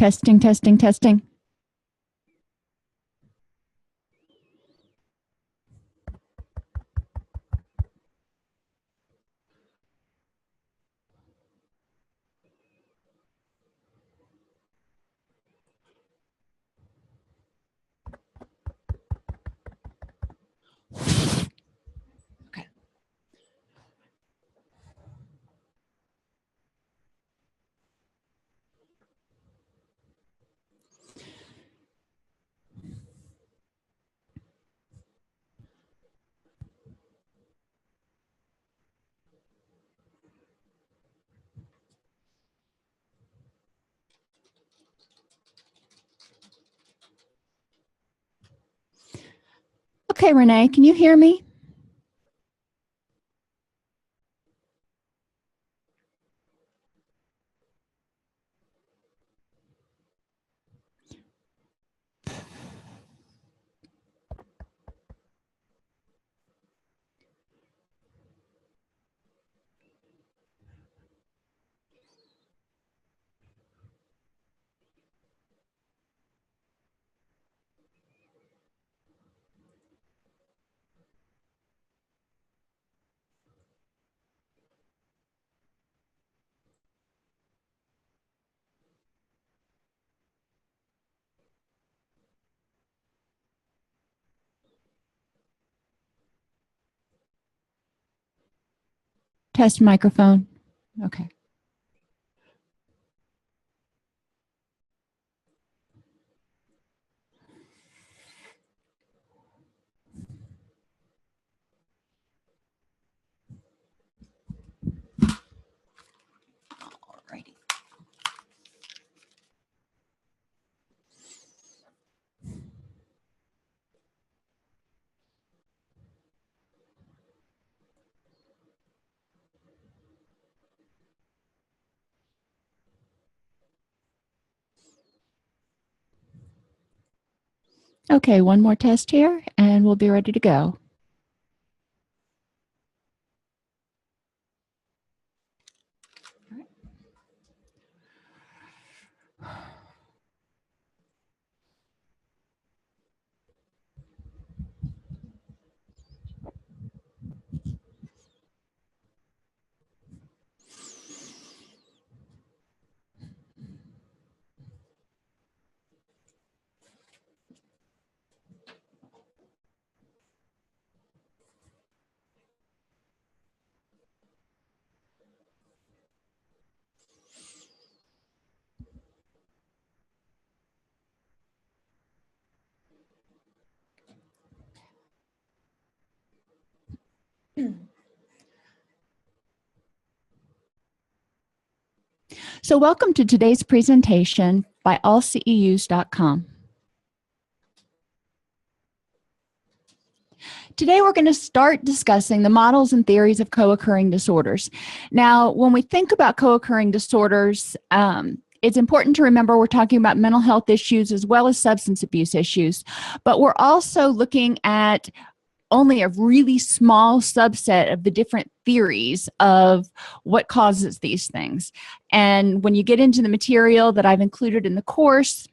Testing, testing, testing. Okay. Okay, Renee, can you hear me? Test microphone. Okay. Alrighty. Okay, one more test here, and we'll be ready to go. So welcome to today's presentation by AllCEUs.com. Today we're going to start discussing the models and theories of co-occurring disorders. Now, when we think about co-occurring disorders, it's important to remember we're talking about mental health issues as well as substance abuse issues, but we're also looking at only a really small subset of the different theories of what causes these things. And when you get into the material that I've included in the course,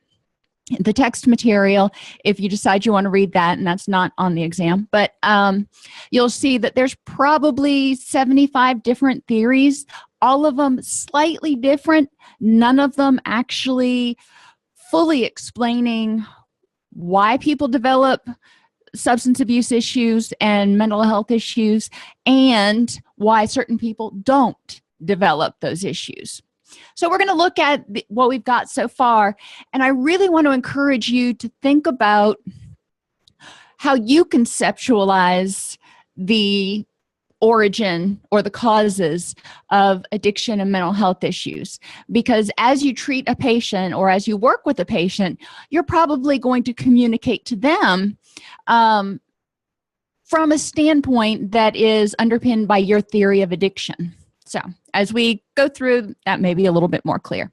the text material, if you decide you want to read that, and that's not on the exam, but you'll see that there's probably 75 different theories, all of them slightly different, none of them actually fully explaining why people develop substance abuse issues and mental health issues and why certain people don't develop those issues. So we're going to look at what we've got so far, and I really want to encourage you to think about how you conceptualize the origin or the causes of addiction and mental health issues, because as you treat a patient or as you work with a patient, you're probably going to communicate to them from a standpoint that is underpinned by your theory of addiction. So as we go through, that may be a little bit more clear.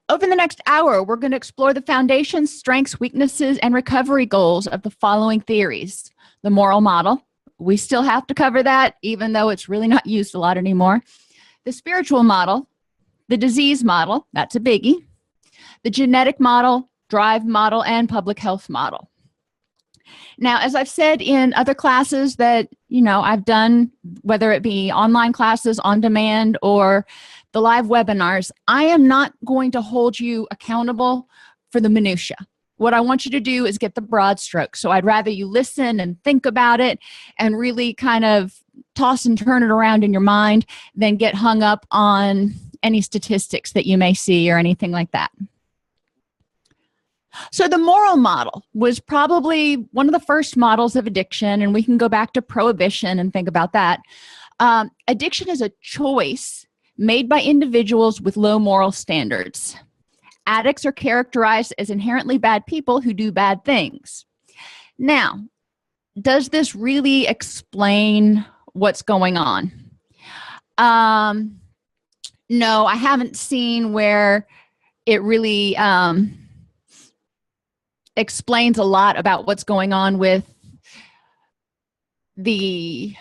Over the next hour, we're going to explore the foundations, strengths, weaknesses, and recovery goals of the following theories. The moral model, we still have to cover that, even though it's really not used a lot anymore. The spiritual model, the disease model, that's a biggie, the genetic model, drive model, and public health model. Now, as I've said in other classes that, I've done, whether it be online classes on demand or the live webinars, I am not going to hold you accountable for the minutia. What I want you to do is get the broad strokes. So I'd rather you listen and think about it and really kind of toss and turn it around in your mind than get hung up on any statistics that you may see or anything like that. So the moral model was probably one of the first models of addiction, and we can go back to prohibition and think about that. Addiction is a choice made by individuals with low moral standards. Addicts are characterized as inherently bad people who do bad things. Now, does this really explain what's going on? No, I haven't seen where it really explains a lot about what's going on with the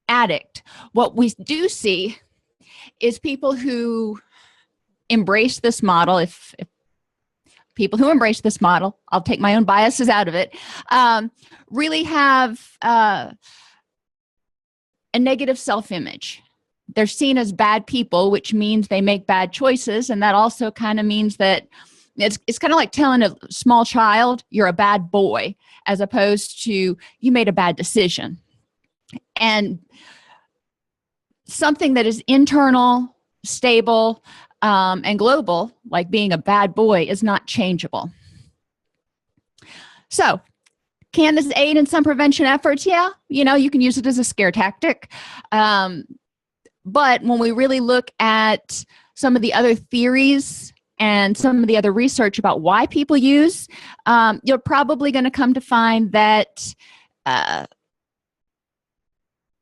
addict. What we do see is people who embrace this model, if people who embrace this model, I'll take my own biases out of it, really have a negative self-image. They're seen as bad people, which means they make bad choices, and that also kind of means that it's kind of like telling a small child you're a bad boy, as opposed to you made a bad decision. And something that is internal, stable, and global, like being a bad boy, is not changeable. So, can this aid in some prevention efforts? Yeah, you can use it as a scare tactic. But when we really look at some of the other theories and some of the other research about why people use, you're probably going to come to find that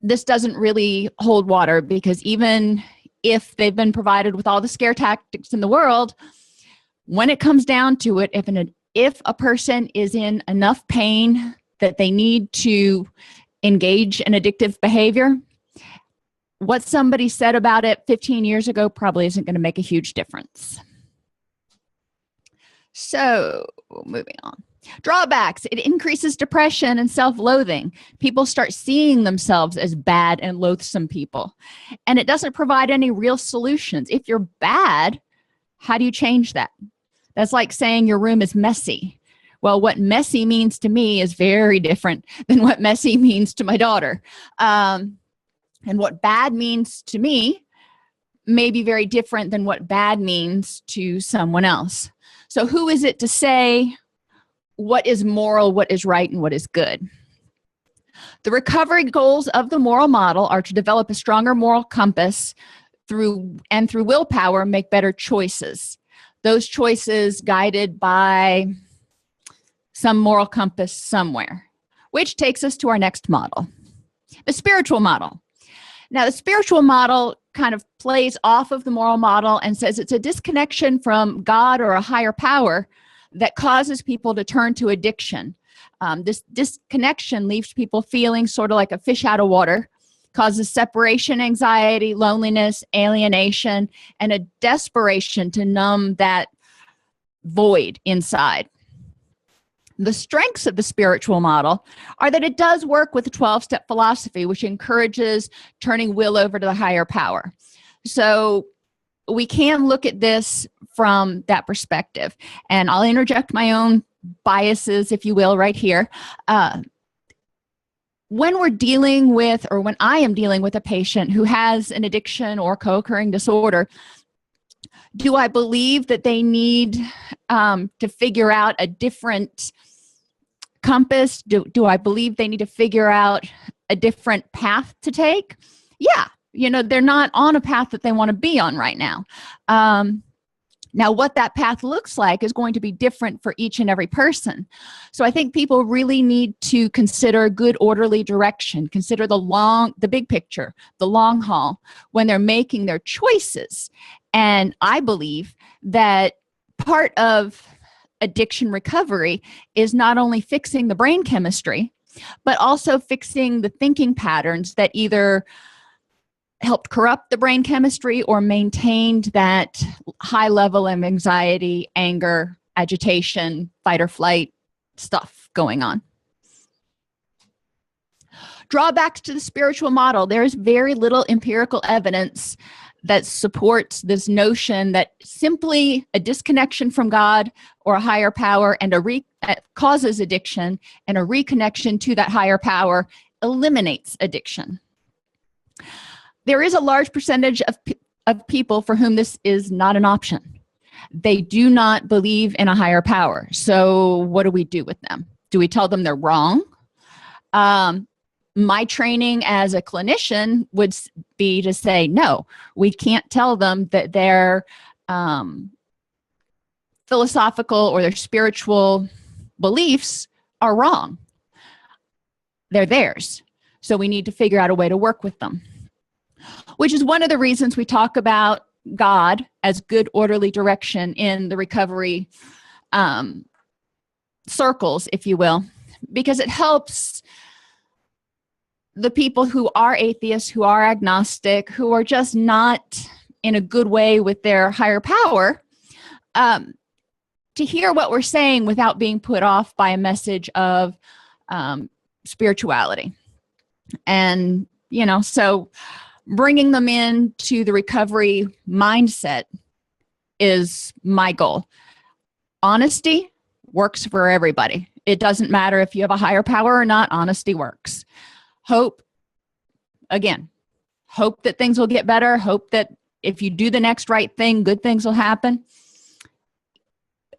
this doesn't really hold water, because even if they've been provided with all the scare tactics in the world, when it comes down to it, if a person is in enough pain that they need to engage in addictive behavior, what somebody said about it 15 years ago probably isn't going to make a huge difference. So, moving on. Drawbacks: it increases depression and self-loathing. People start seeing themselves as bad and loathsome people. And it doesn't provide any real solutions. If you're bad, how do you change that? That's like saying your room is messy. Well, what messy means to me is very different than what messy means to my daughter. And what bad means to me may be very different than what bad means to someone else. So who is it to say what is moral, what is right, and what is good? The recovery goals of the moral model are to develop a stronger moral compass through willpower, make better choices. Those choices guided by some moral compass somewhere, which takes us to our next model, the spiritual model. Now, the spiritual model kind of plays off of the moral model and says it's a disconnection from God or a higher power that causes people to turn to addiction. This disconnection leaves people feeling sort of like a fish out of water, causes separation anxiety, loneliness, alienation, and a desperation to numb that void inside. The strengths of the spiritual model are that it does work with the 12-step philosophy, which encourages turning will over to the higher power. So we can look at this from that perspective. And I'll interject my own biases, if you will, right here. When we're dealing with, or when I am dealing with a patient who has an addiction or co-occurring disorder, do I believe that they need to figure out a different compass? Do I believe they need to figure out a different path to take? Yeah, they're not on a path that they want to be on right now. Now, what that path looks like is going to be different for each and every person. So I think people really need to consider good, orderly direction, consider the big picture, the long haul, when they're making their choices. And I believe that part of addiction recovery is not only fixing the brain chemistry, but also fixing the thinking patterns that either helped corrupt the brain chemistry or maintained that high level of anxiety, anger, agitation, fight or flight stuff going on. Drawbacks to the spiritual model. There is very little empirical evidence that supports this notion that simply a disconnection from God or a higher power and causes addiction, and a reconnection to that higher power eliminates addiction. There is a large percentage of people for whom this is not an option. They do not believe in a higher power. So what do we do with them? Do we tell them they're wrong? My training as a clinician would be to say, no, we can't tell them that their philosophical or their spiritual beliefs are wrong. They're theirs. So we need to figure out a way to work with them, which is one of the reasons we talk about God as good orderly direction in the recovery circles, if you will, because it helps the people who are atheists, who are agnostic, who are just not in a good way with their higher power, to hear what we're saying without being put off by a message of spirituality. And, so bringing them into the recovery mindset is my goal. Honesty works for everybody. It doesn't matter if you have a higher power or not, honesty works. Hope that things will get better. Hope that if you do the next right thing, good things will happen.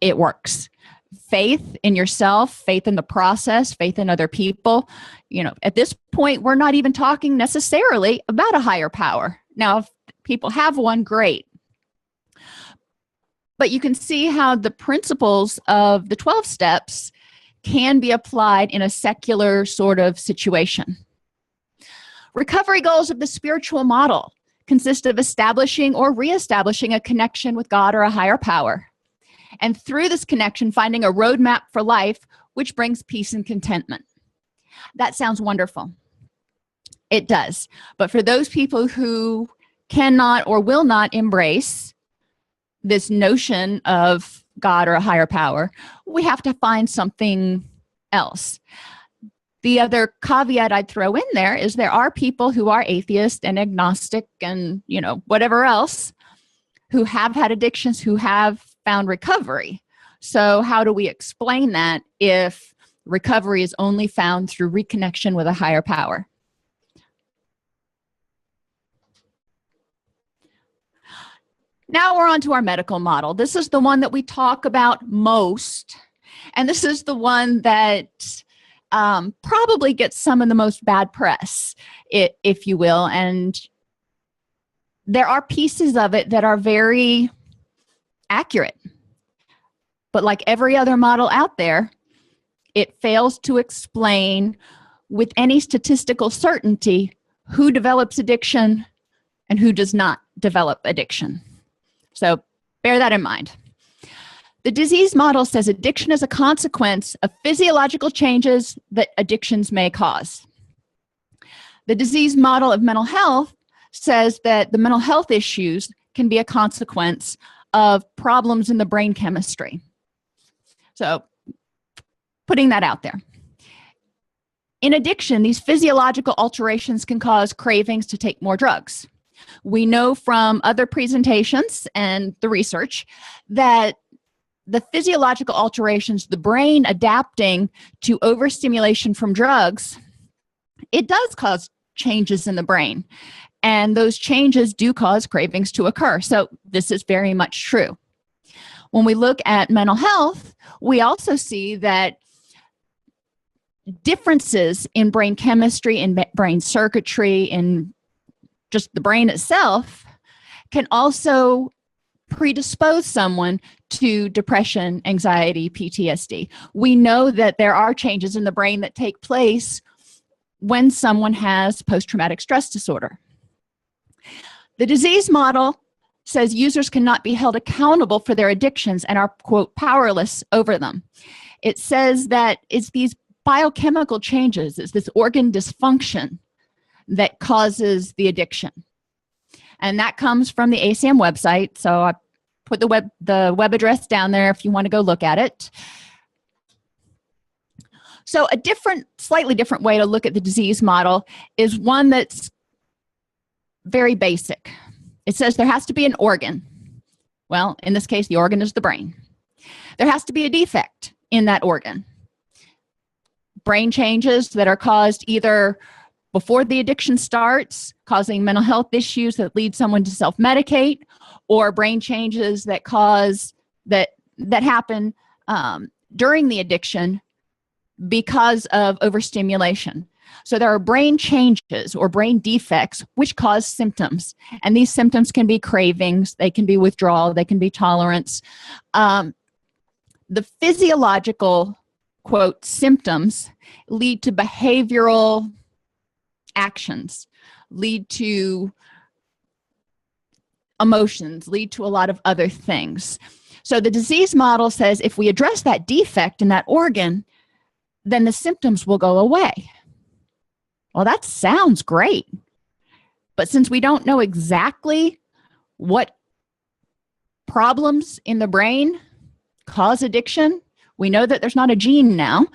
It works. Faith in yourself, faith in the process, faith in other people. At this point, we're not even talking necessarily about a higher power. Now, if people have one, great. But you can see how the principles of the 12 steps can be applied in a secular sort of situation. Recovery goals of the spiritual model consist of establishing or reestablishing a connection with God or a higher power. And through this connection, finding a roadmap for life, which brings peace and contentment. That sounds wonderful. It does. But for those people who cannot or will not embrace this notion of God or a higher power, we have to find something else. The other caveat I'd throw in there is there are people who are atheist and agnostic and, whatever else, who have had addictions, who have found recovery. So how do we explain that if recovery is only found through reconnection with a higher power? Now we're on to our medical model. This is the one that we talk about most, and this is the one that probably gets some of the most bad press, if you will. And there are pieces of it that are very accurate. But like every other model out there, it fails to explain with any statistical certainty who develops addiction and who does not develop addiction. So bear that in mind. The disease model says addiction is a consequence of physiological changes that addictions may cause. The disease model of mental health says that the mental health issues can be a consequence of problems in the brain chemistry. So putting that out there. In addiction, these physiological alterations can cause cravings to take more drugs. We know from other presentations and the research that the physiological alterations, the brain adapting to overstimulation from drugs, it does cause changes in the brain. And those changes do cause cravings to occur. So this is very much true. When we look at mental health, we also see that differences in brain chemistry, in brain circuitry, in just the brain itself can also predispose someone to depression, anxiety, PTSD. We know that there are changes in the brain that take place when someone has post-traumatic stress disorder. The disease model says users cannot be held accountable for their addictions and are, quote, powerless over them. It says that it's these biochemical changes, it's this organ dysfunction that causes the addiction. And that comes from the ACM website. So I put the web address down there if you want to go look at it. So a slightly different way to look at the disease model is one that's very basic. It says there has to be an organ. Well, in this case, the organ is the brain. There has to be a defect in that organ. Brain changes that are caused either before the addiction starts, causing mental health issues that lead someone to self-medicate, or brain changes that happen during the addiction because of overstimulation. So there are brain changes or brain defects which cause symptoms. And these symptoms can be cravings, they can be withdrawal, they can be tolerance. The physiological, quote, symptoms lead to behavioral actions, lead to emotions, lead to a lot of other things. So the disease model says if we address that defect in that organ, then the symptoms will go away. Well, that sounds great. But since we don't know exactly what problems in the brain cause addiction, we know that there's not a gene now.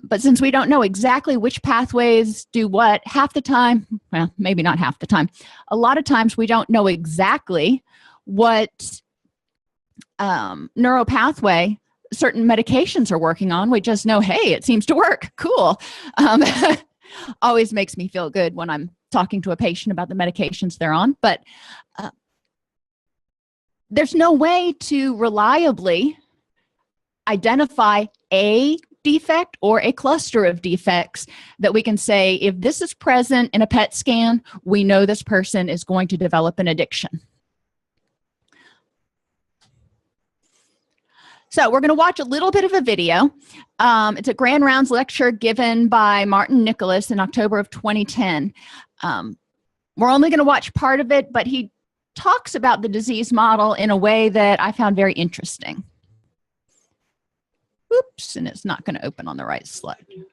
But since we don't know exactly which pathways do what, half the time, well, maybe not half the time, a lot of times we don't know exactly what neuropathway certain medications are working on. We just know, hey, it seems to work. Cool. Always makes me feel good when I'm talking to a patient about the medications they're on. But there's no way to reliably identify a defect or a cluster of defects that we can say, if this is present in a PET scan, we know this person is going to develop an addiction. So we're going to watch a little bit of a video. It's a Grand Rounds lecture given by Martin Nicholas in October of 2010. We're only going to watch part of it, but he talks about the disease model in a way that I found very interesting. Oops, and it's not going to open on the right slide. There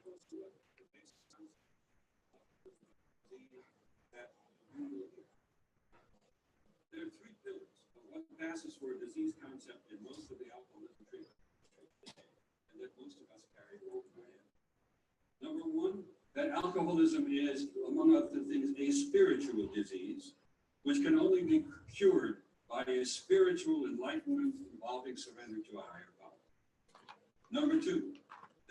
are three pillars of what passes for a disease concept in most of the alcoholism treatment, and that most of us carry along in our head. Number one, that alcoholism is, among other things, a spiritual disease, which can only be cured by a spiritual enlightenment involving surrender to a higher power. Number two,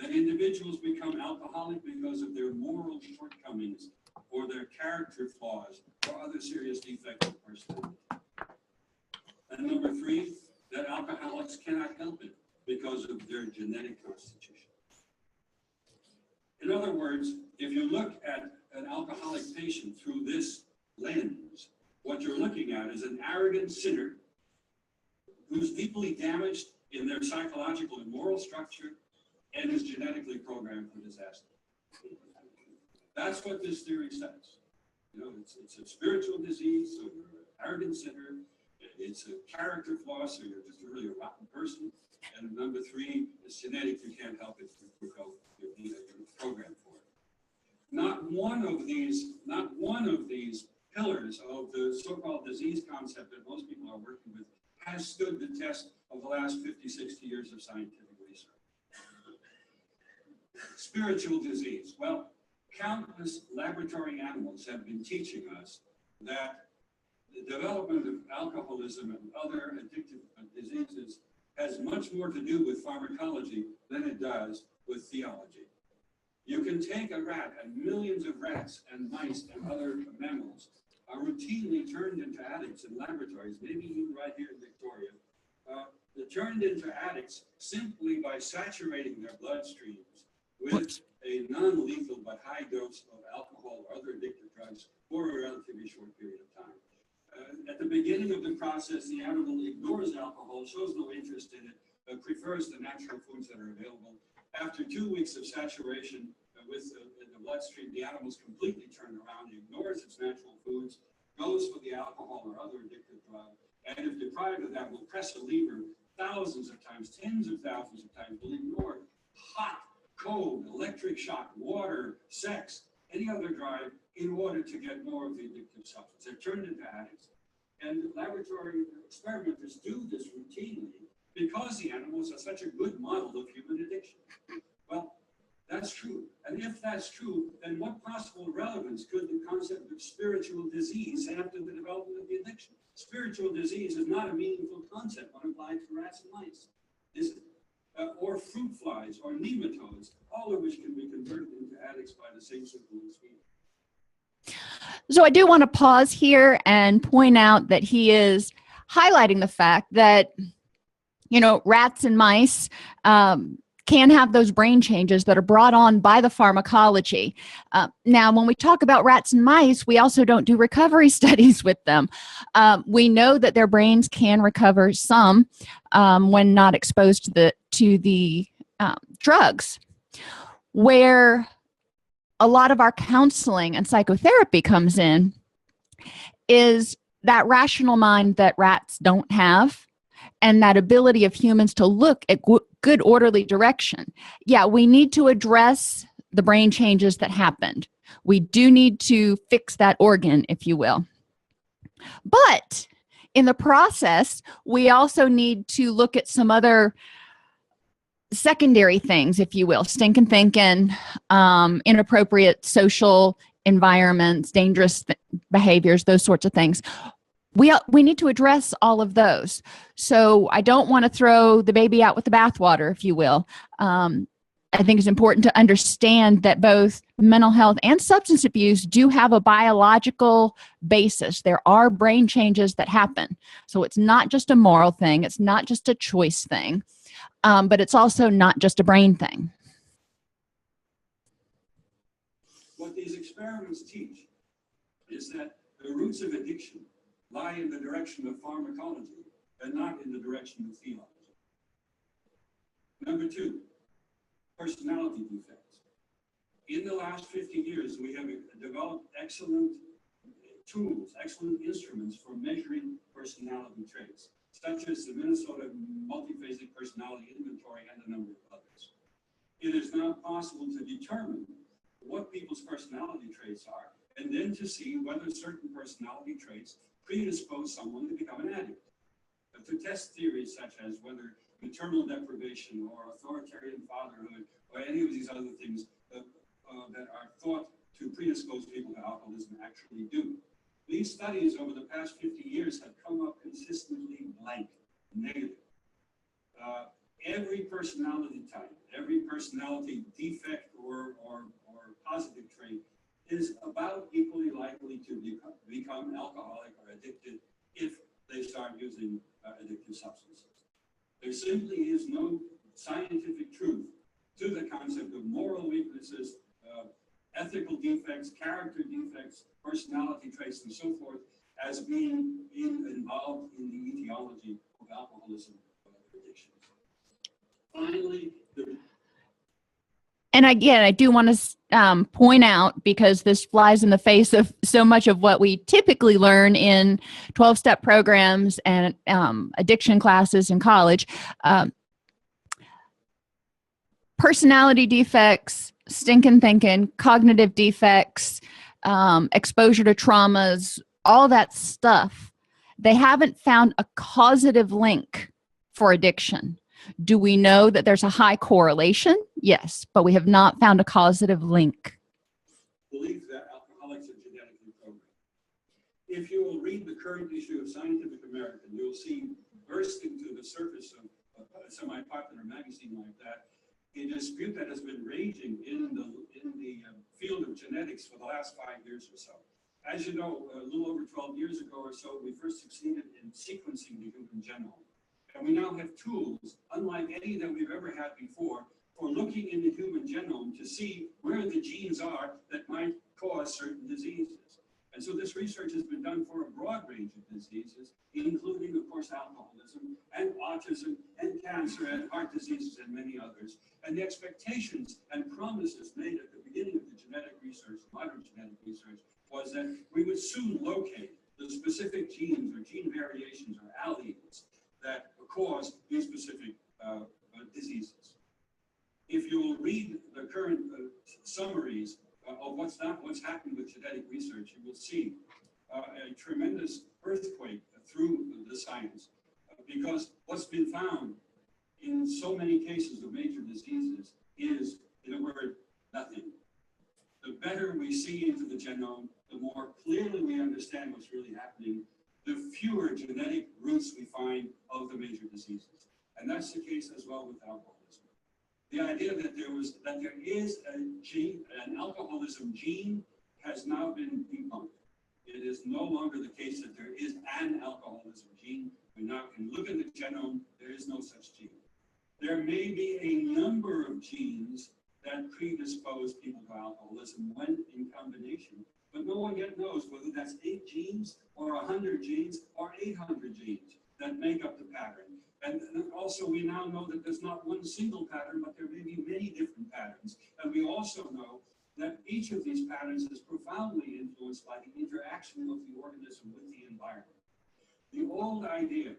that individuals become alcoholic because of their moral shortcomings or their character flaws or other serious defects of personality. And number three, that alcoholics cannot help it because of their genetic constitution. In other words, if you look at an alcoholic patient through this lens, what you're looking at is an arrogant sinner who's deeply damaged in their psychological and moral structure and is genetically programmed for disaster. That's what this theory says. You know, it's a spiritual disease, so you're an arrogant sinner. It's a character flaw, so you're just really a rotten person. And number three, it's genetic, you can't help it, you're programmed for it. Not one of these pillars of the so-called disease concept that most people are working with has stood the test of the last 50, 60 years of scientific research. Spiritual disease. Well, countless laboratory animals have been teaching us that the development of alcoholism and other addictive diseases has much more to do with pharmacology than it does with theology. You can take a rat, and millions of rats and mice and other mammals are routinely turned into addicts in laboratories, maybe even right here in Victoria. They're turned into addicts simply by saturating their bloodstreams with a non-lethal but high dose of alcohol or other addictive drugs for a relatively short period of time. At the beginning of the process, the animal ignores alcohol, shows no interest in it, but prefers the natural foods that are available. After 2 weeks of saturation with the bloodstream, the animal's completely turned around, ignores its natural foods, goes for the alcohol or other addictive drug, and if deprived of that, will press a lever thousands of times, tens of thousands of times, will ignore hot, cold, electric shock, water, sex, any other drive in order to get more of the addictive substance. They're turned into addicts. And laboratory experimenters do this routinely because the animals are such a good model of human addiction. Well, that's true. And if that's true, then what possible relevance could the concept of spiritual disease have to the development of the addiction? Spiritual disease is not a meaningful concept when applied to rats and mice, is it? Or fruit flies or nematodes, all of which can be converted into addicts by the same simple expedient. So I do want to pause here and point out that he is highlighting the fact that, you know, rats and mice can have those brain changes that are brought on by the pharmacology. Now, when we talk about rats and mice, we also don't do recovery studies with them. We know that their brains can recover some when not exposed to the drugs. Where a lot of our counseling and psychotherapy comes in is that rational mind that rats don't have, and that ability of humans to look at good orderly direction. Yeah, we need to address the brain changes that happened. We do need to fix that organ, if you will. But in the process, we also need to look at some other secondary things, if you will, stinking thinking, inappropriate social environments, dangerous behaviors, those sorts of things. We need to address all of those. So I don't want to throw the baby out with the bathwater, if you will. I think it's important to understand that both mental health and substance abuse do have a biological basis. There are brain changes that happen. So it's not just a moral thing. It's not just a choice thing. But it's also not just a brain thing. What these experiments teach is that the roots of addiction lie in the direction of pharmacology and not in the direction of theology. Number two, personality defects. In the last 50 years, we have developed excellent tools, excellent instruments for measuring personality traits, such as the Minnesota Multiphasic Personality Inventory and a number of others. It is now possible to determine what people's personality traits are, and then to see whether certain personality traits predispose someone to become an addict. To test theories such as whether maternal deprivation or authoritarian fatherhood or any of these other things that are thought to predispose people to alcoholism actually do. These studies over the past 50 years have come up consistently blank, negative. Every personality type, every personality defect or positive trait is about equally likely to become alcoholic or addicted if they start using addictive substances. There simply is no scientific truth to the concept of moral weaknesses, ethical defects, character defects, personality traits, and so forth, as being involved in the etiology of alcoholism or addiction. Finally, and again, I do want to point out, because this flies in the face of so much of what we typically learn in 12-step programs and addiction classes in college. Personality defects, stinking thinking, cognitive defects, exposure to traumas, all that stuff, they haven't found a causative link for addiction. Do we know that there's a high correlation? Yes, but we have not found a causative link. Believe that alcoholics are genetically programmed. If you will read the current issue of Scientific American, you'll see bursting to the surface of a semi-popular magazine like that a dispute that has been raging in the field of genetics for the last 5 years or so. As you know, a little over 12 years ago or so, we first succeeded in sequencing the human genome. And we now have tools, unlike any that we've ever had before, for looking in the human genome to see where the genes are that might cause certain diseases. And so this research has been done for a broad range of diseases, including, of course, alcoholism and autism and cancer and heart diseases and many others. And the expectations and promises made at the beginning of the genetic research, modern genetic research, was that we would soon locate the specific genes or gene variations or alleles that cause these specific diseases. If you will read the current summaries of what what's happened with genetic research, you will see a tremendous earthquake through the science, because what's been found in so many cases of major diseases is, in a word, nothing. The better we see into the genome, the more clearly we understand what's really happening, the fewer genetic roots we find of the major diseases. And that's the case as well with alcoholism. The idea that there is a gene, an alcoholism gene, has now been debunked. It is no longer the case that there is an alcoholism gene. We now can look at the genome, there is no such gene. There may be a number of genes that predispose people to alcoholism when in combination, but no one yet knows whether that's 8 genes or 100 genes or 800 genes that make up the pattern. And also we now know that there's not one single pattern, but there may be many different patterns. And we also know that each of these patterns is profoundly influenced by the interaction of the organism with the environment. The old idea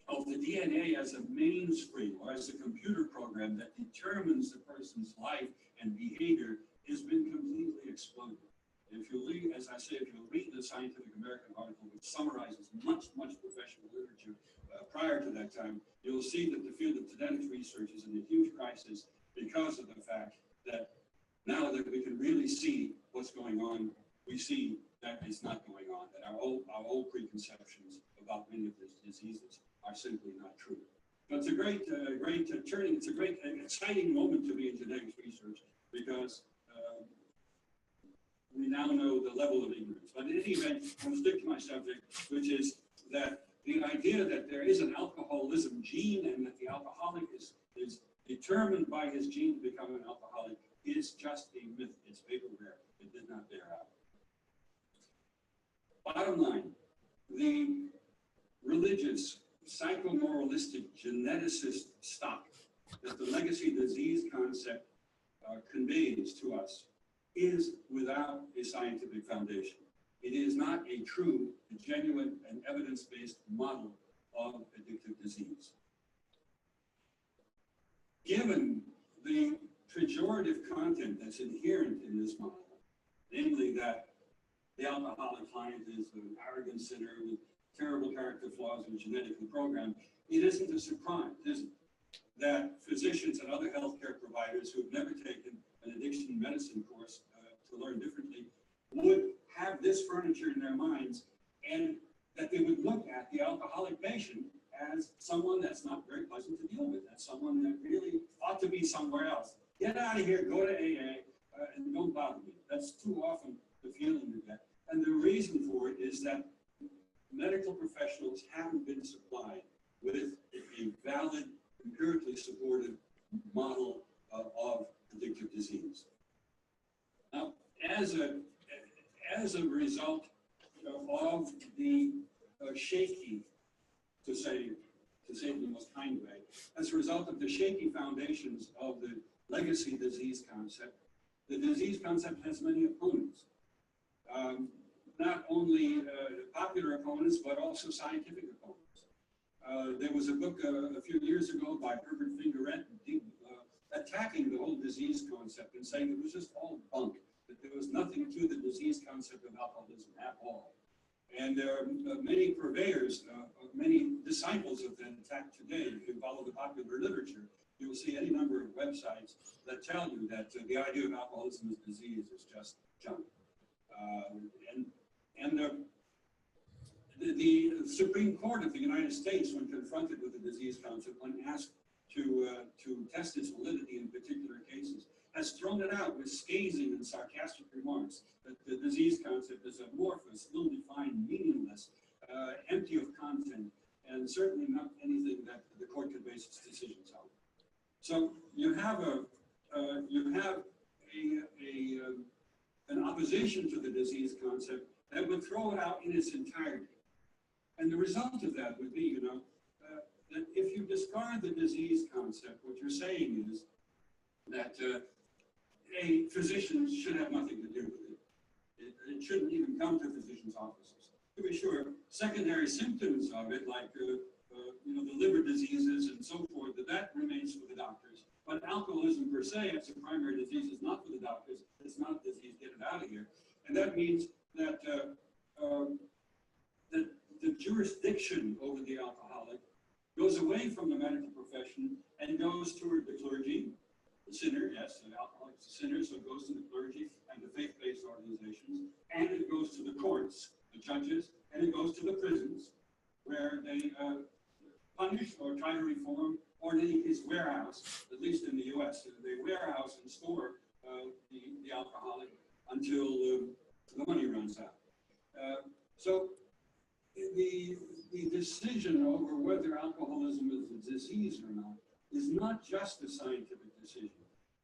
of the DNA as a mainspring or as a computer program that determines the person's life and behavior has been completely exploded. If you read, as I say, if you read the Scientific American article, which summarizes much professional literature prior to that time, you'll see that the field of genetics research is in a huge crisis because of the fact that now that we can really see what's going on, we see that it's not going on, that our old preconceptions about many of these diseases are simply not true. But it's a great turning, it's a great exciting moment to be in genetics research because we now know the level of ignorance. But in any event, I'll stick to my subject, which is that the idea that there is an alcoholism gene and that the alcoholic is determined by his gene to become an alcoholic is just a myth. It's vaporware. It did not bear out. Bottom line, the religious, psychomoralistic geneticist stock that the legacy disease concept conveys to us is without a scientific foundation. It is not a true, genuine, and evidence-based model of addictive disease. Given the pejorative content that's inherent in this model, namely that the alcoholic client is an arrogant sinner with terrible character flaws and genetically programmed, it isn't a surprise, is it, that physicians and other healthcare providers who have never taken an addiction medicine course to learn differently would have this furniture in their minds, and that they would look at the alcoholic patient as someone that's not very pleasant to deal with, as someone that really ought to be somewhere else. Get out of here, go to AA, and don't bother me. That's too often the feeling you get. And the reason for it is that medical professionals haven't been supplied with a valid, empirically supported model of addictive disease. Now, as a result of the shaky, to say it in the most kind way, as a result of the shaky foundations of the legacy disease concept, the disease concept has many opponents. Not only popular opponents, but also scientific opponents. There was a book a few years ago by Herbert Fingerette attacking the whole disease concept and saying it was just all bunk, that there was nothing to the disease concept of alcoholism at all. And there are many purveyors, many disciples of that attack today. If you follow the popular literature, you will see any number of websites that tell you that the idea of alcoholism as disease is just junk. The Supreme Court of the United States, when confronted with the disease concept, when asked to test its validity in particular cases, has thrown it out with scathing and sarcastic remarks that the disease concept is amorphous, ill-defined, meaningless, empty of content, and certainly not anything that the court could base its decisions on. So you have an opposition to the disease concept that would throw it out in its entirety. And the result of that would be, that if you discard the disease concept, what you're saying is that physicians should have nothing to do with it. It shouldn't even come to physicians' offices. To be sure, secondary symptoms of it, like the liver diseases and so forth, that remains for the doctors. But alcoholism per se, as a primary disease, is not for the doctors. It's not a disease. Get it out of that means that, that the jurisdiction over the alcoholic goes away from the medical profession and goes toward the clergy, the sinner, yes, the alcoholic is a sinner, so it goes to the clergy and the faith-based organizations, and it goes to the courts, the judges, and it goes to the prisons, where they punish or try to reform, or in any case warehouse, at least in the U.S., they warehouse and store the alcoholic until the money runs out. So the decision over whether alcoholism is a disease or not is not just a scientific decision.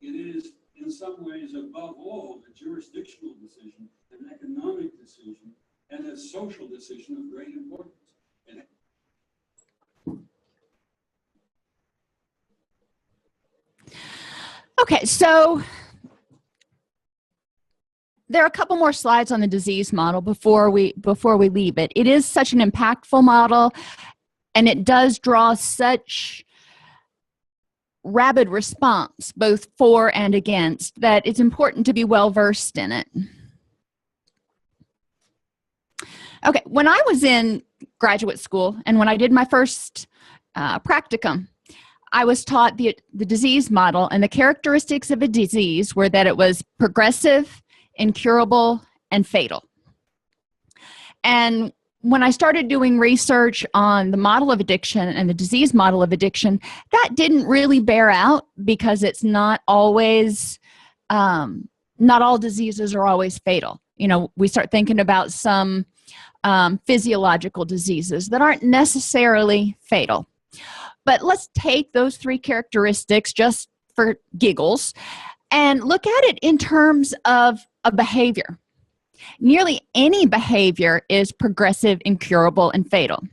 It is, in some ways, above all, a jurisdictional decision, an economic decision, and a social decision of great importance. Okay, so there are a couple more slides on the disease model before we leave it. It is such an impactful model, and it does draw such rabid response, both for and against, that it's important to be well versed in it. Okay, when I was in graduate school and when I did my first practicum, I was taught the disease model, and the characteristics of a disease were that it was progressive, incurable, and fatal. And when I started doing research on the model of addiction and the disease model of addiction, that didn't really bear out, because it's not always, not all diseases are always fatal. You know, we start thinking about some physiological diseases that aren't necessarily fatal. But let's take those three characteristics just for giggles and look at it in terms of a behavior. Nearly any behavior is progressive, incurable, and fatal.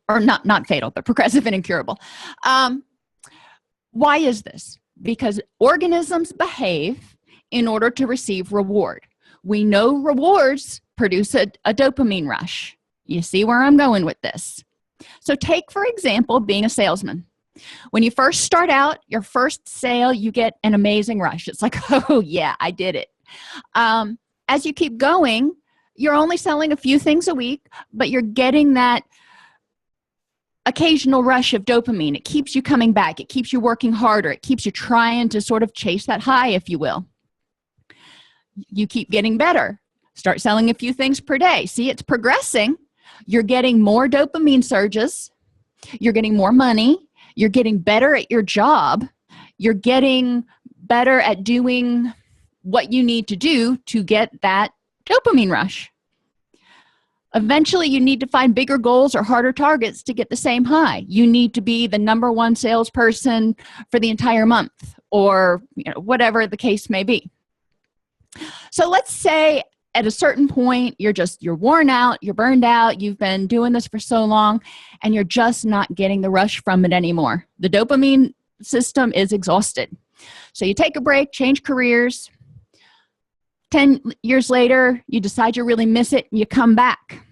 Or not fatal, but progressive and incurable. Why is this? Because organisms behave in order to receive reward. We know rewards produce a dopamine rush. You see where I'm going with this? So take, for example, being a salesman. When you first start out, your first sale, you get an amazing rush. It's like, oh yeah, I did it. As you keep going, you're only selling a few things a week, but you're getting that occasional rush of dopamine. It keeps you coming back. It keeps you working harder. It keeps you trying to sort of chase that high, if you will. You keep getting better. Start selling a few things per day. See, it's progressing. You're getting more dopamine surges. You're getting more money. You're getting better at your job. You're getting better at doing what you need to do to get that dopamine rush. Eventually, you need to find bigger goals or harder targets to get the same high. You need to be the #1 salesperson for the entire month, or whatever the case may be. So let's say at a certain point, you're worn out, you're burned out, you've been doing this for so long, and you're just not getting the rush from it anymore. The dopamine system is exhausted. So you take a break, change careers. 10 years later, you decide you really miss it, and you come back.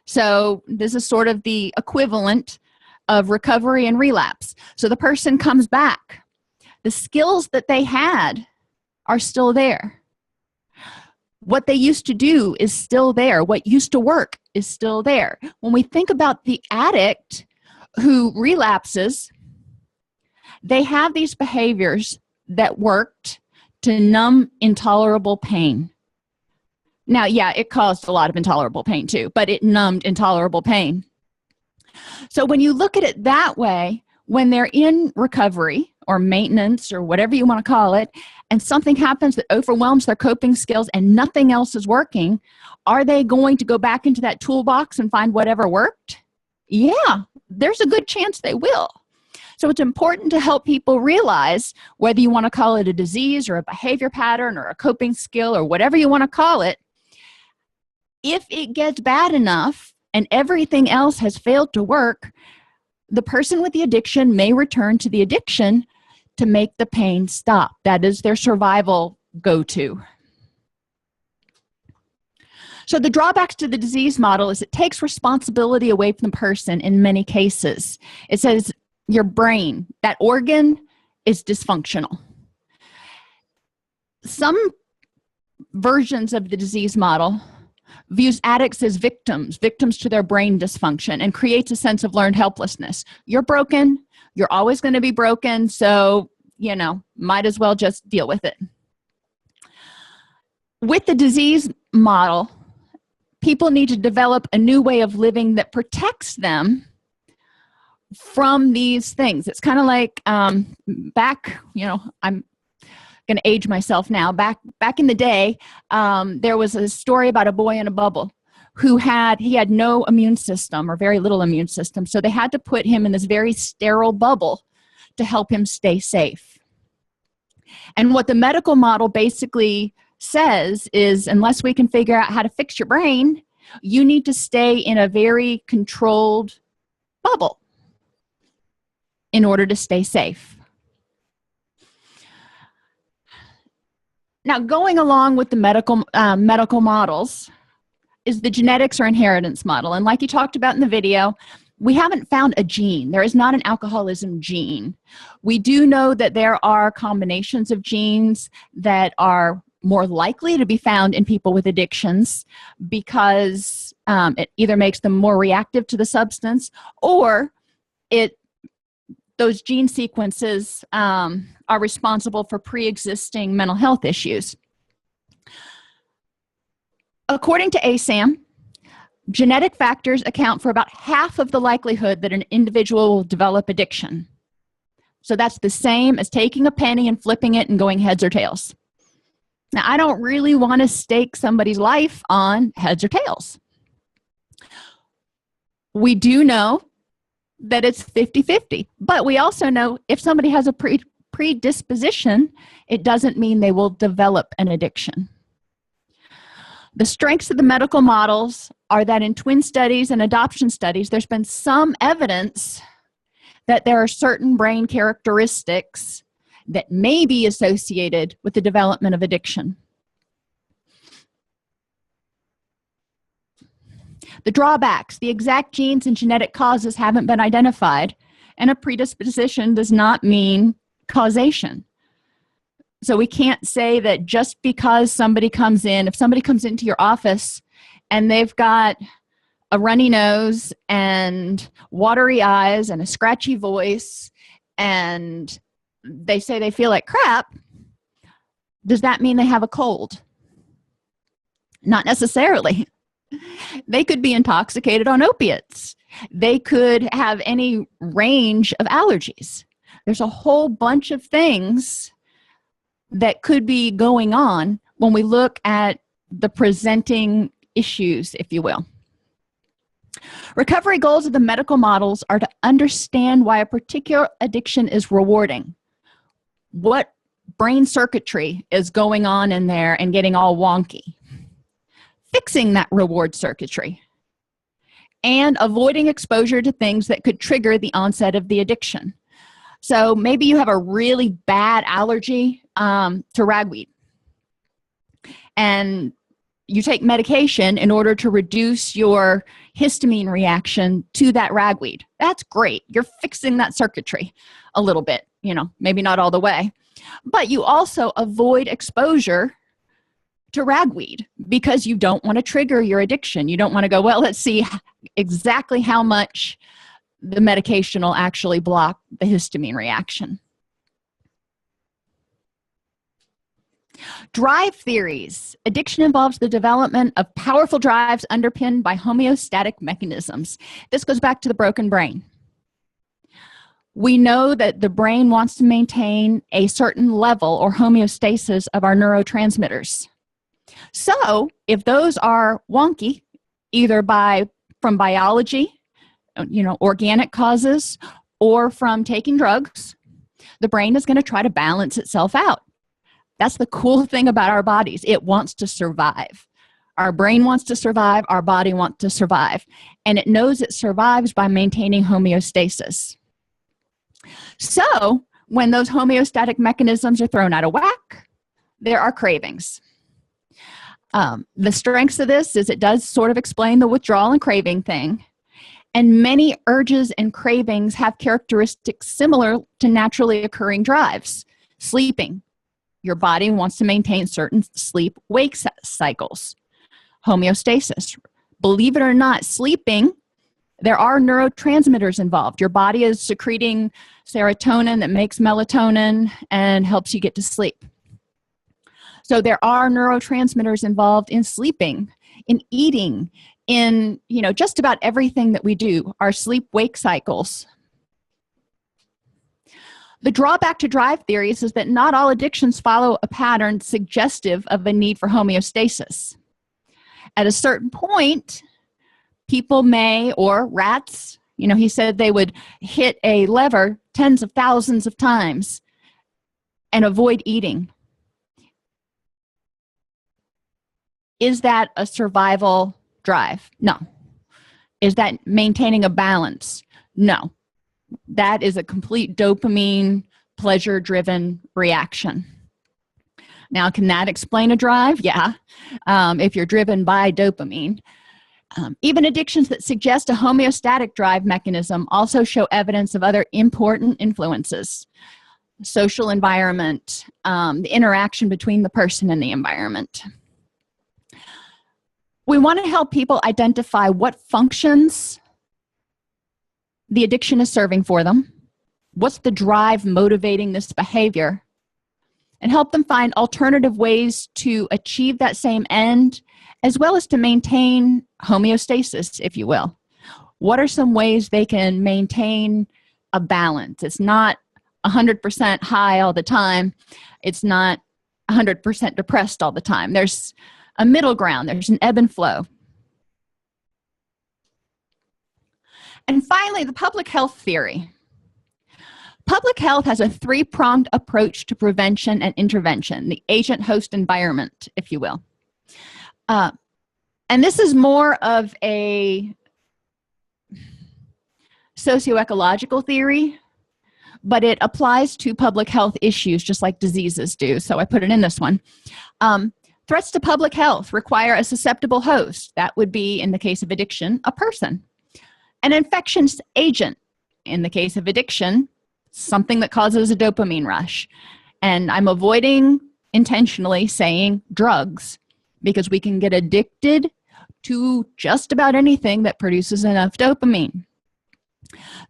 So this is sort of the equivalent of recovery and relapse. So the person comes back. The skills that they had are still there. What they used to do is still there. What used to work is still there. When we think about the addict who relapses, they have these behaviors that worked to numb intolerable pain. Now, yeah, it caused a lot of intolerable pain too, but it numbed intolerable pain. So when you look at it that way, when they're in recovery or maintenance or whatever you want to call it, and something happens that overwhelms their coping skills and nothing else is working, are they going to go back into that toolbox and find whatever worked? Yeah, there's a good chance they will. So it's important to help people realize, whether you want to call it a disease or a behavior pattern or a coping skill or whatever you want to call it, if it gets bad enough and everything else has failed to work, the person with the addiction may return to the addiction to make the pain stop. That is their survival go-to. So the drawbacks to the disease model is it takes responsibility away from the person in many cases. It says your brain, that organ, is dysfunctional. Some versions of the disease model views addicts as victims to their brain dysfunction, and creates a sense of learned helplessness. You're broken, you're always going to be broken, so, might as well just deal with it. With the disease model, people need to develop a new way of living that protects them from these things. It's kind of like back, I'm going to age myself now. Back in the day, there was a story about a boy in a bubble who had no immune system, or very little immune system, so they had to put him in this very sterile bubble to help him stay safe. And what the medical model basically says is, unless we can figure out how to fix your brain, you need to stay in a very controlled bubble in order to stay safe. Now, going along with the medical models is the genetics or inheritance model. And like you talked about in the video, we haven't found a gene. There is not an alcoholism gene. We do know that there are combinations of genes that are more likely to be found in people with addictions, because it either makes them more reactive to the substance, or those gene sequences are responsible for pre-existing mental health issues. According to ASAM, genetic factors account for about half of the likelihood that an individual will develop addiction. So that's the same as taking a penny and flipping it and going heads or tails. Now, I don't really want to stake somebody's life on heads or tails. We do know that it's 50-50, but we also know if somebody has a predisposition, it doesn't mean they will develop an addiction. The strengths of the medical models are that in twin studies and adoption studies, there's been some evidence that there are certain brain characteristics that may be associated with the development of addiction. The drawbacks: the exact genes and genetic causes haven't been identified, and a predisposition does not mean causation. So we can't say that just because if somebody comes into your office and they've got a runny nose and watery eyes and a scratchy voice and they say they feel like crap, does that mean they have a cold? Not necessarily. They could be intoxicated on opiates. They could have any range of allergies. There's a whole bunch of things that could be going on when we look at the presenting issues, if you will. Recovery goals of the medical models are to understand why a particular addiction is rewarding. What brain circuitry is going on in there and getting all wonky? Fixing that reward circuitry, and avoiding exposure to things that could trigger the onset of the addiction. So maybe you have a really bad allergy to ragweed, and you take medication in order to reduce your histamine reaction to that ragweed. That's great. You're fixing that circuitry a little bit, maybe not all the way. But you also avoid exposure to ragweed because you don't want to trigger your addiction. You don't want to go, well, let's see exactly how much the medication will actually block the histamine reaction. Drive theories. Addiction involves the development of powerful drives underpinned by homeostatic mechanisms. This goes back to the broken brain. We know that the brain wants to maintain a certain level or homeostasis of our neurotransmitters. So if those are wonky, either from biology, organic causes, or from taking drugs, the brain is going to try to balance itself out. That's the cool thing about our bodies. It wants to survive. Our brain wants to survive. Our body wants to survive. And it knows it survives by maintaining homeostasis. So when those homeostatic mechanisms are thrown out of whack, there are cravings. The strengths of this is it does sort of explain the withdrawal and craving thing. And many urges and cravings have characteristics similar to naturally occurring drives: sleeping, Your body wants to maintain certain sleep-wake cycles. Homeostasis. Believe it or not, sleeping, there are neurotransmitters involved. Your body is secreting serotonin that makes melatonin and helps you get to sleep. So there are neurotransmitters involved in sleeping, in eating, in just about everything that we do, our sleep-wake cycles. The drawback to drive theories is that not all addictions follow a pattern suggestive of a need for homeostasis. At a certain point, people may, or rats, he said they would hit a lever tens of thousands of times and avoid eating. Is that a survival drive? No. Is that maintaining a balance? No. That is a complete dopamine, pleasure-driven reaction. Now, can that explain a drive? Yeah, if you're driven by dopamine. Even addictions that suggest a homeostatic drive mechanism also show evidence of other important influences. Social environment, the interaction between the person and the environment. We want to help people identify what functions the addiction is serving for them, what's the drive motivating this behavior, and help them find alternative ways to achieve that same end, as well as to maintain homeostasis, if you will. What are some ways they can maintain a balance? It's not 100% high all the time. It's not 100% depressed all the time. There's a middle ground. There's an ebb and flow. And finally, the public health theory. Public health has a three-pronged approach to prevention and intervention, the agent-host environment, if you will. And this is more of a socio-ecological theory, but it applies to public health issues just like diseases do, so I put it in this one. Threats to public health require a susceptible host. That would be, in the case of addiction, a person. An infectious agent, in the case of addiction, something that causes a dopamine rush. And I'm avoiding intentionally saying drugs because we can get addicted to just about anything that produces enough dopamine.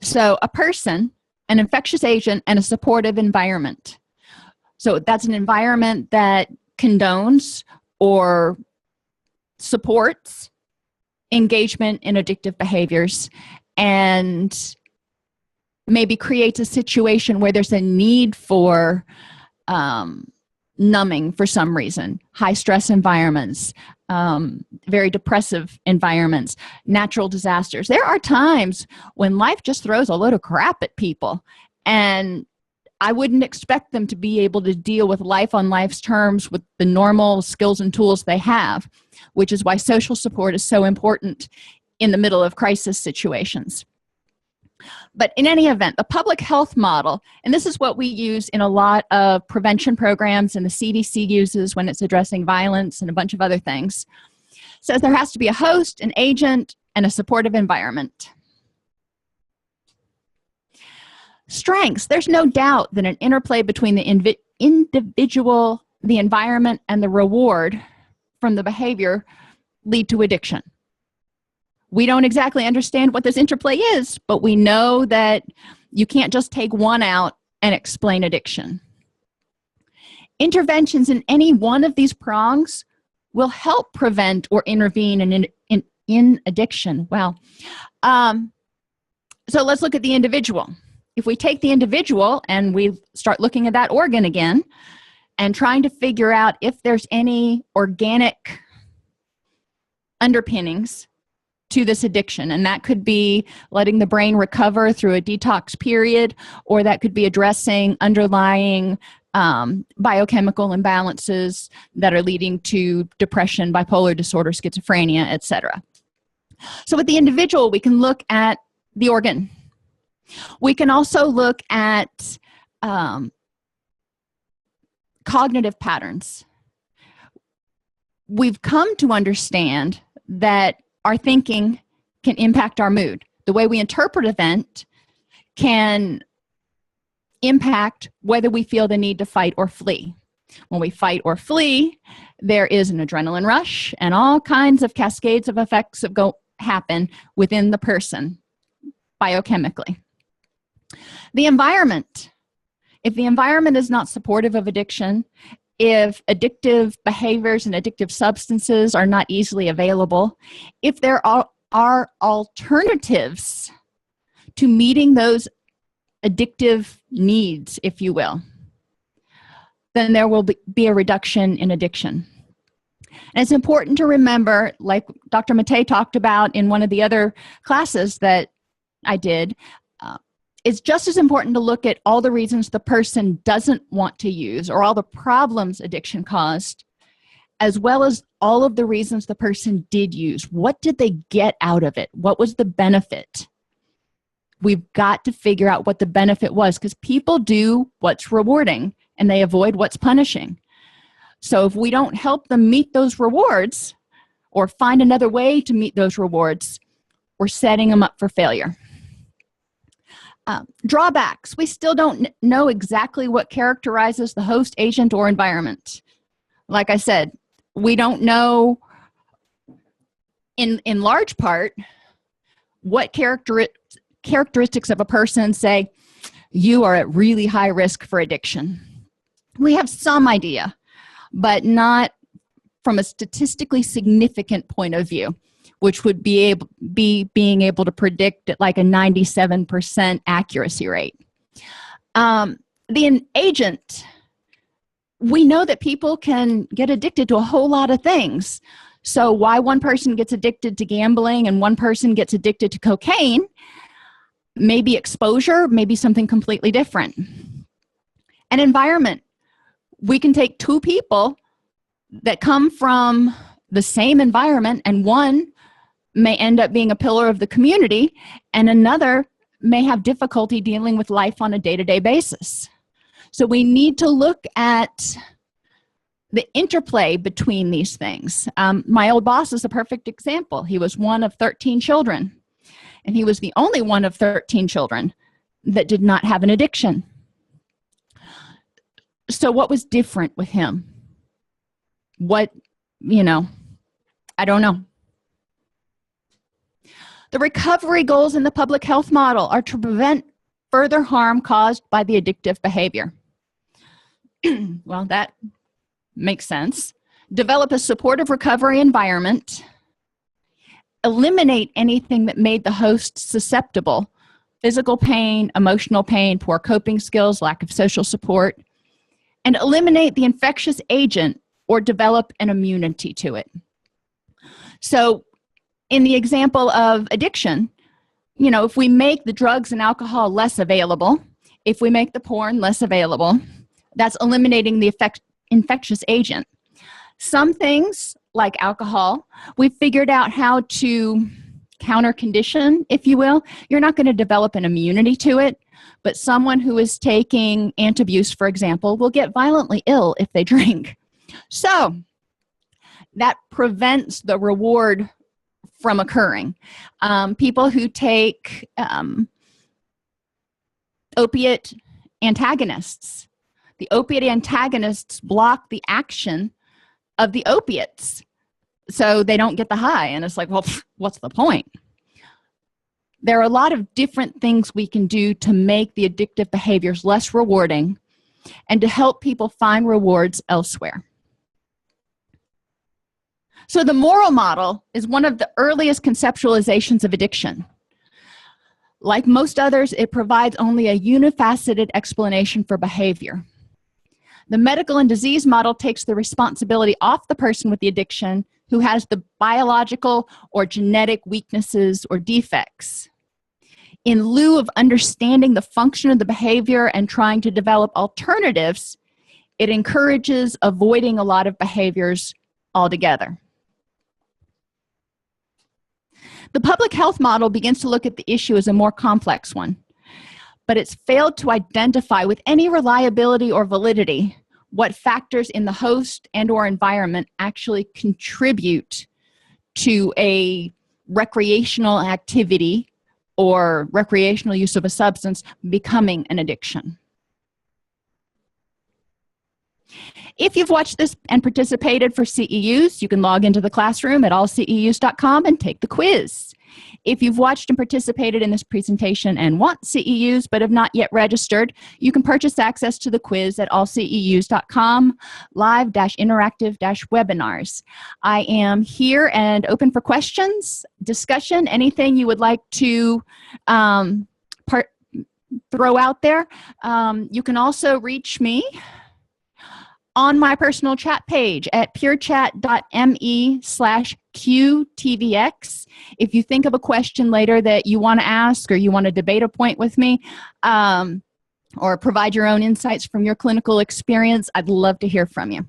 So a person, an infectious agent, and a supportive environment. So that's an environment that condones or supports engagement in addictive behaviors and maybe creates a situation where there's a need for numbing for some reason. High stress environments, very depressive environments, natural disasters. There are times when life just throws a load of crap at people, and I wouldn't expect them to be able to deal with life on life's terms with the normal skills and tools they have, which is why social support is so important in the middle of crisis situations. But in any event, the public health model, and this is what we use in a lot of prevention programs and the CDC uses when it's addressing violence and a bunch of other things, says there has to be a host, an agent, and a supportive environment. Strengths, there's no doubt that an interplay between the individual, the environment, and the reward from the behavior lead to addiction. We don't exactly understand what this interplay is, but we know that you can't just take one out and explain addiction. Interventions in any one of these prongs will help prevent or intervene in addiction. Well, so let's look at the individual. If we take the individual and we start looking at that organ again and trying to figure out if there's any organic underpinnings to this addiction, and that could be letting the brain recover through a detox period, or that could be addressing underlying biochemical imbalances that are leading to depression, bipolar disorder, schizophrenia, etc. So with the individual, we can look at the organ. We can also look at cognitive patterns. We've come to understand that our thinking can impact our mood. The way we interpret an event can impact whether we feel the need to fight or flee. When we fight or flee, there is an adrenaline rush and all kinds of cascades of effects that happen within the person biochemically. The environment. If the environment is not supportive of addiction, if addictive behaviors and addictive substances are not easily available, if there are alternatives to meeting those addictive needs, if you will, then there will be a reduction in addiction. And it's important to remember, like Dr. Matei talked about in one of the other classes that I did, it's just as important to look at all the reasons the person doesn't want to use or all the problems addiction caused, as well as all of the reasons the person did use. What did they get out of it? What was the benefit? We've got to figure out what the benefit was, because people do what's rewarding and they avoid what's punishing. So if we don't help them meet those rewards or find another way to meet those rewards, we're setting them up for failure. Drawbacks. We still don't know exactly what characterizes the host, agent, or environment. Like I said, we don't know in large part what characteristics of a person say, you are at really high risk for addiction. We have some idea, but not from a statistically significant point of view, which would be being able to predict at like a 97% accuracy rate. The agent, we know that people can get addicted to a whole lot of things. So why one person gets addicted to gambling and one person gets addicted to cocaine, maybe exposure, maybe something completely different. An environment. We can take two people that come from the same environment, and one may end up being a pillar of the community, and another may have difficulty dealing with life on a day-to-day basis. So we need to look at the interplay between these things. My old boss is a perfect example. He was one of 13 children, and he was the only one of 13 children that did not have an addiction. So what was different with him? What, I don't know. The recovery goals in the public health model are to prevent further harm caused by the addictive behavior. Well, that makes sense. Develop a supportive recovery environment. Eliminate anything that made the host susceptible. Physical pain, emotional pain, poor coping skills, lack of social support. And eliminate the infectious agent or develop an immunity to it. So in the example of addiction, if we make the drugs and alcohol less available, if we make the porn less available, that's eliminating the infectious agent. Some things, like alcohol, we've figured out how to counter condition, if you will. You're not going to develop an immunity to it, but someone who is taking antabuse, for example, will get violently ill if they drink. So that prevents the reward from occurring. People who take opiate antagonists, the opiate antagonists block the action of the opiates, so they don't get the high. And it's like, well, what's the point? There are a lot of different things we can do to make the addictive behaviors less rewarding and to help people find rewards elsewhere. So the moral model is one of the earliest conceptualizations of addiction. Like most others, it provides only a unifaceted explanation for behavior. The medical and disease model takes the responsibility off the person with the addiction who has the biological or genetic weaknesses or defects. In lieu of understanding the function of the behavior and trying to develop alternatives, it encourages avoiding a lot of behaviors altogether. The public health model begins to look at the issue as a more complex one, but it's failed to identify with any reliability or validity what factors in the host and/or environment actually contribute to a recreational activity or recreational use of a substance becoming an addiction. If you've watched this and participated for CEUs, you can log into the classroom at allceus.com and take the quiz. If you've watched and participated in this presentation and want CEUs but have not yet registered, you can purchase access to the quiz at allceus.com, live-interactive-webinars. I am here and open for questions, discussion, anything you would like to throw out there. You can also reach me on my personal chat page at purechat.me/QTVX. If you think of a question later that you want to ask or you want to debate a point with me, or provide your own insights from your clinical experience, I'd love to hear from you.